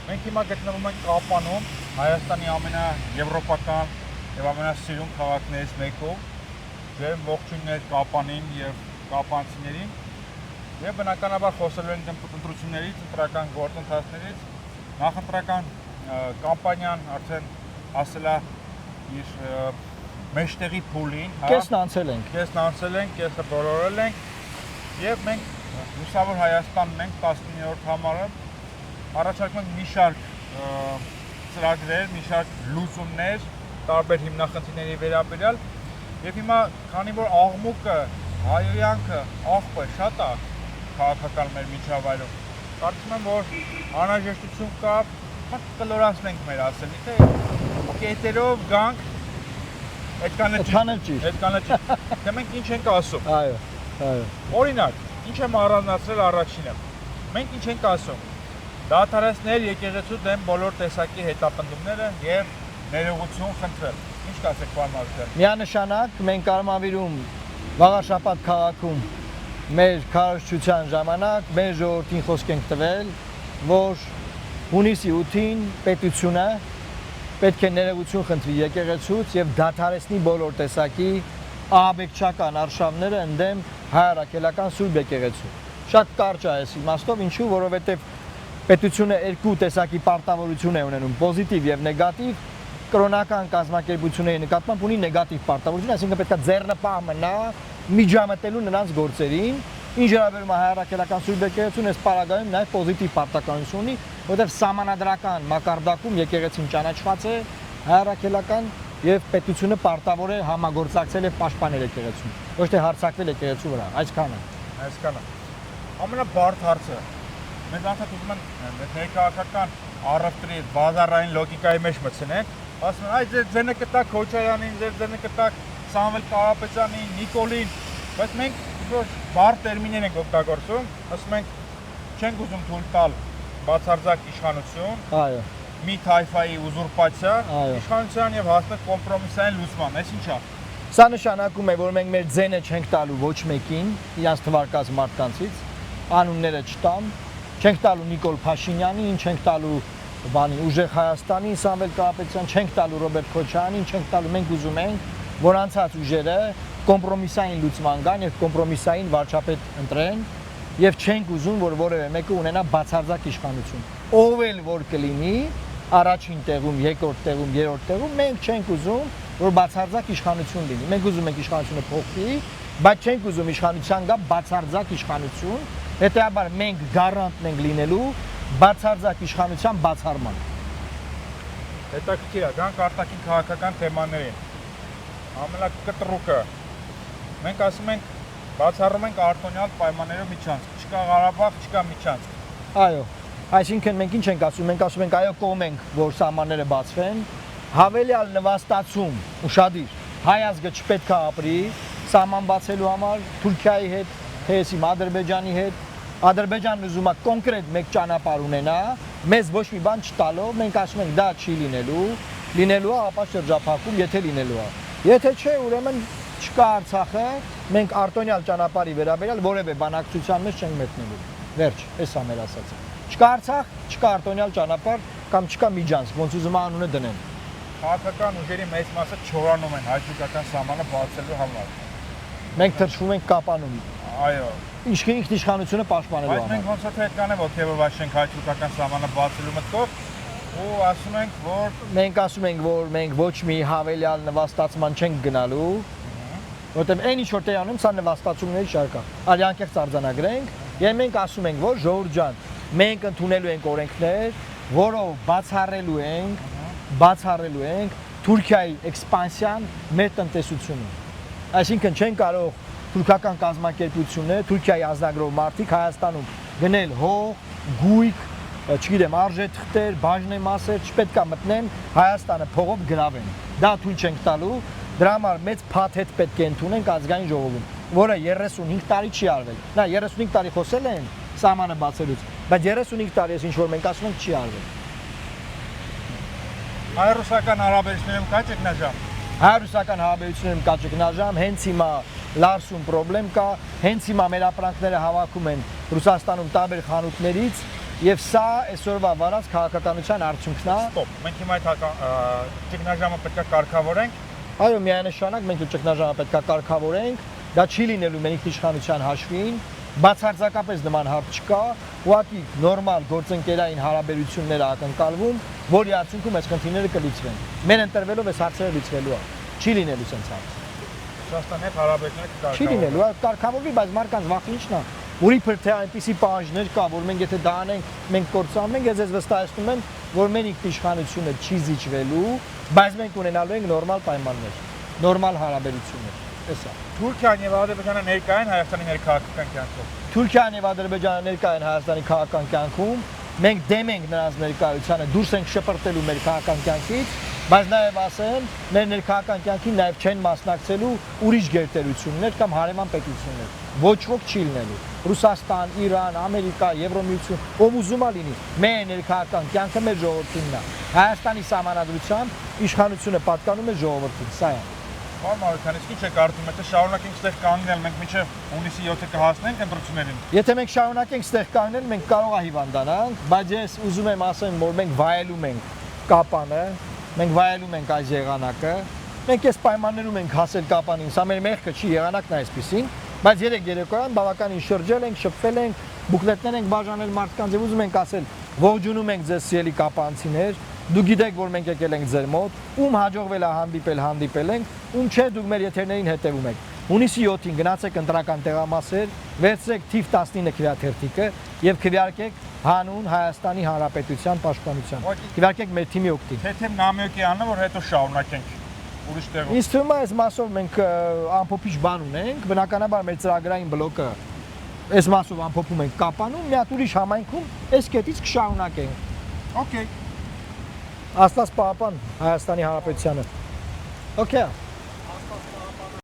Մենք հիմա գտնվում ենք Կապանում, Հայաստանի ամենաեվրոպական եւ ամենասիրուն քաղաքներից մեկում։ Ձեր ողջույններ Կապանին եւ կապանցիներին։ Եվ բնականաբար խոսելու ենք ընտրություններից, ընտրական գործընթացներից, նախընտրական կամպանիան արդեն ասել է իր մեջտեղի փուլին, Կեսն անցել ենք, կեսը բոլորել ենք եւ մենք Լուսավոր Հայաստանն ենք 19-րդ համարը առաջարկում ենք մի շարք ծրագրեր, մի շարք լուծումներ տարբեր հիմնախնդիրների վերաբերյալ եւ հիմա քանի որ աղմուկը, հայոյանքը, աղբը շատ է քաղաքական մեր միջավայրում, կարծում եմ որ անհրաժեշտություն կա կլորացնենք մեր ասելիքը, կետերով գանք, այդքան է ճիշտ, դե մենք ինչ ենք ասում, օրինակ, ինչ եմ առանձնացրել առաջինը, մենք ինչ ենք ասում, դադարեցնել եկեղեցու դեմ բոլոր տեսակի հետապնդումները եւ ներողություն խնդրել, ինչ կասեք պարոն Մարտիրոսյան։ Միանշանակ մենք Արմավիրում Վաղարշապատ քաղաքում մեր քարոզչության ժամանակ մեր ժողովրդին խոսք ենք տվել, որ հունիսի 8-ին պետությունը պետք է ներողություն խնդրի եկեղեցուց եւ դադարեցնի բոլոր տեսակի ահաբեկչական արշավները ընդդեմ հայրաքելական Սուրբ եկեղեցու։ Շատ կարճ է այս իմաստով, ինչու, որովհետեւ պետությունը երկու տեսակի պարտավորություն է ունենում՝ պոզիտիվ եւ նեգատիվ։ Կրոնական կազմակերպությունների նկատմամբ ունի նեգատիվ պարտավորություն, այսինքն պետք է ձեռնպահ մնա միջամտելու նրանց գործերին, ինչ վերաբերում է հայրաքելական Սուրբ եկեղեցուն, այս պարագայում նաև պոզիտիվ պարտականություն ունի, որովհետև սահմանադրական մակարդակում եկեղեցին ճանաչված է հայրաքելական եւ պետությունը պարտավոր է համագործակցել եւ պաշտպանել եկեղեցուն, ոչ թե հարձակվել եկեղեցու վրա, այսքանը։ Ամենաբարդ հարցը մենք անդադ ուզում ենք ներքաղաքական առևտրի բազարային լոգիկայի մեջ մտցնենք, ասում են, այ ձեր կտակ Քոչարյանին, ձեր կտակ Սամվել Կարապետյանին, Նիկոլին, բայց մենք որ բարդ տերմիններ ենք օգտագործում, ասում ենք չենք ուզում թույլ տալ բացարձակ իշխանություն, այո, մի թայֆայի ուզուրպացիա, իշխանության եւ հասնել կոմպրոմիսային լուծման, այս ինչա։ Սա նշանակում է, որ մենք մեր ձենը չենք տալու ոչ մեկին, իրանց թվարկած մարդկանցից, անունները չտամ, չենք տալու Նիկոլ Փաշինյանին, չենք տալու Ուժեղ Հայաստանին, Սամվել Կարապետյան, չենք տալու Ռոբերտ Քոչարյանին, չենք տալու, մենք ուզում ենք, որ անցած ուժերը կոմպրոմիսային լուծման գան եւ կոմպրոմիսային վարչապետ ընտրեն եւ չենք ուզում, որ որևէ մեկը ունենա բացարձակ իշխանություն։ Ով էլ որ կլինի, առաջին տեղում, երկրորդ տեղում, երրորդ տեղում, մենք չենք ուզում, որ բացարձակ իշխանություն լինի։ Մենք ուզում ենք իշխանությունը փոխվի, բայց չենք ուզում իշխանության գա բացարձակ իշխանություն, հետեւաբար մենք գարանտն ենք լինելու բացարձակ իշխանության բացառման։ Հետաքրքիր է, գանք արտաքին քաղաքական թեմաներին։ Ամենակտրուկը մենք ասում ենք բացառում ենք արտոնյալ պայմաններով միջանցք, չկա Ղարաբաղ, չկա միջանցք։ Այո, այսինքն մենք ինչ ենք ասում, մենք ասում ենք այո կողմ ենք, որ սահմանները բացվեն, հավելյալ նվաստացում ուշադիր, հայ ազգը չպետք է ապրի սահման բացելու համար Թուրքիայի հետ, թե եսիմ Ադրբեջանի հետ, Ադրբեջանն ուզում է կոնկրետ մեկ ճանապարհ ունենա, մեզ ոչ մի բան չտալով, մենք ասում ենք դա չի լինելու է ապա շրջափակում, եթե լինելու է։ Եթե չէ, ուրեմն չկա Արցախը, մենք արտոնյալ ճանապարհի վերաբերյալ որևէ բանակցության մեջ չենք մտնելու։ Վերջ, էս է մեր ասածը։ Չկա Արցախ, չկա արտոնյալ ճանապարհ կամ չկա միջանցք, ոնց ուզում անունը դնեն։ Քաղաքական ուժերի մեծ մասը չորանում են հայ-թուրքական սահմանը բացելու համար։ Մենք թրջվում ենք Կապանում։ Այո։ Ինքնիշխանությունը պաշտպանելու համար։ Բայց մենք ոնց թե այդքան է ոգևորված չենք հայ-թուրքական սահմանը բացելու մտքով ու ասում ենք, որ մենք ասում ենք, որ մենք ոչ մի հավելյալ նվաստացման չենք գնալու, որտեղ այն ինչ որ տեղանում սա նվաստացումների շարք է։ Արի անկեղծ արձանագրենք, եւ մենք ասում ենք, որ ժողովուրդ ջան, մենք ընդունելու ենք օրենքներ, որով բացառելու ենք Թուրքիայի էքսպանսիան մեր տնտեսությունում։ Այսինքն չեն կարող թուրքական կազմակերպությունները, Թուրքիայի ազնագրով մարդիկ Հայաստանում գնել հող, գույք, չգիտեմ, արժեթղթեր, բաժնեմասեր, չպետք է մտնեն Հայաստանը փողով գրավեն։ Դա թույլ չենք տալու, դրա համար մեծ փաթեթ պետք է ընդունենք ազգային ժողովում, որը 35 տարի չի արվել։ Նա 35 տարի խոսել են սահմանը բացելուց, բայց 35 տարի էս ինչ որ մենք ասում ենք չի արվել։ Հայ-ռուսական հարաբերություններում կա ճգնաժամ։ Հայ-ռուսական հարաբերություններում կա ճգնաժամ, հենց հիմա լարսում պրոբլեմ կա, հենց հիմա մեր ապրանքները հավաքում են Ռուսաստանում տարբեր խանութներից եւ սա այսօրվա վարած քաղաքականության արդյունքն է։ Ստոպ։ Մենք հիմա այդ ճգնաժամը պետք է կարգավորենք։ Այո, միանշանակ մենք ճգնաժամը պետք է կարգավորենք, դա չի լինելու մենք իշխանության հաշվին, բացարձակապես նման հարց չկա, ուղղակի նորմալ գործընկերային հարաբերություններ ակնկալվում, որի արդյունքում այս խնդիրները կլուծվեն։ Մեր ընտրվելով այս հարցերը լուծվելու է։ Չի լինելու sense հարց։ Ռուսաստանի հետ հարաբերությունները կարգավորվեն։ Չի լինելու, կարգավորվի, բայց մարդկանց վախը ի՞նչն է։ Ուրի թե այնպիսի պահանջներ կա, որ մենք եթե դա անենք, մենք կործանում ենք, ես վստահեցնում եմ, որ մեր ինքնիշխանությունը չի զիջվելու, բայց մենք ունենալու ենք նորմալ պայմաններ, նորմալ հարաբերություններ։ Էսա։ Թուրքիան եւ Ադրբեջանը ներկա են Հայաստանի ներքաղաքական կյանքում։ Թուրքիան եւ Ադրբեջանը ներկա են Հայաստանի քաղաքական կյանքում, մենք դեմ ենք նրանց ներկայությանը, դուրս ենք շպրտելու մեր քաղաքական կյանքից, բայց նաեւ ասեմ, մեր ներքաղաքական կյանքին նաեւ չեն մասնակցելու ուրիշ գերտերություններ կամ հարևան պետություններ։ Ոչ ոք չի լինելու։ Ռուսաստան, Իրան, Ամերիկա, Եվրոմիություն, ով ուզում է լինի, մեր ներքաղաքական կյանքը մեր ժողովրդինն է։ Հայաստանի սահմանադրությամբ իշխանությունը պատկանում է ժողովրդին, սա է։ Պարոն Մարուկյան, իսկ ինչ է կարծում, եթե շարունակենք ստեղ կանգնել, մենք մինչև հունիսի 7-ը կհասնենք ընտրություններին։ Եթե մենք շարունակենք ստեղ կանգնել, մենք կարող է հիվանդանանք, բայց ես ուզում եմ ասեմ, որ մենք վայելում ենք կապանը, մենք վայելում ենք այս եղանակը, մենք այս պայմաններում ենք հասել կապանին, սա մեր մեղքը չի, եղանակն է այսպեսին, բայց երեք երեկոյան բավականին շրջել ենք, շփվել ենք, բուկլետներ ենք բաժանել մարդկանց եւ ուզում ենք ասել, ողջունում ենք ձեզ սիրելի կապանցիներ, դուք գիտեք, որ մենք եկել ենք ձեր մոտ, ում հաջողվել է հանդիպել ենք, ում չէ դուք մեր եթերներին հետևում եք։ Հունիսի 7-ին գնացեք ընտրական տեղամասեր, վերցրեք թիվ 19 քվեաթերթիկը եւ քվեարկեք հանուն Հայաստանի Հանրապետության պաշտպանության։ Քվեարկեք մեր թիմի օգտին։ Թեթև նամյոկյանը, որ հետո շարունակենք ուրիշ տեղով։ Ինձ թվում է այս մասով մենք ամփոփիչ բան ունենք, բնականաբար մեր ծրագրային բլոկը այս մասով ամփոփում ենք կապանում, մի հատ ուրիշ համայնքում այս կետից կշարունակենք։ Okay։ Աստված պահապան Հայաստանի Հանրապետությանը։ Okay։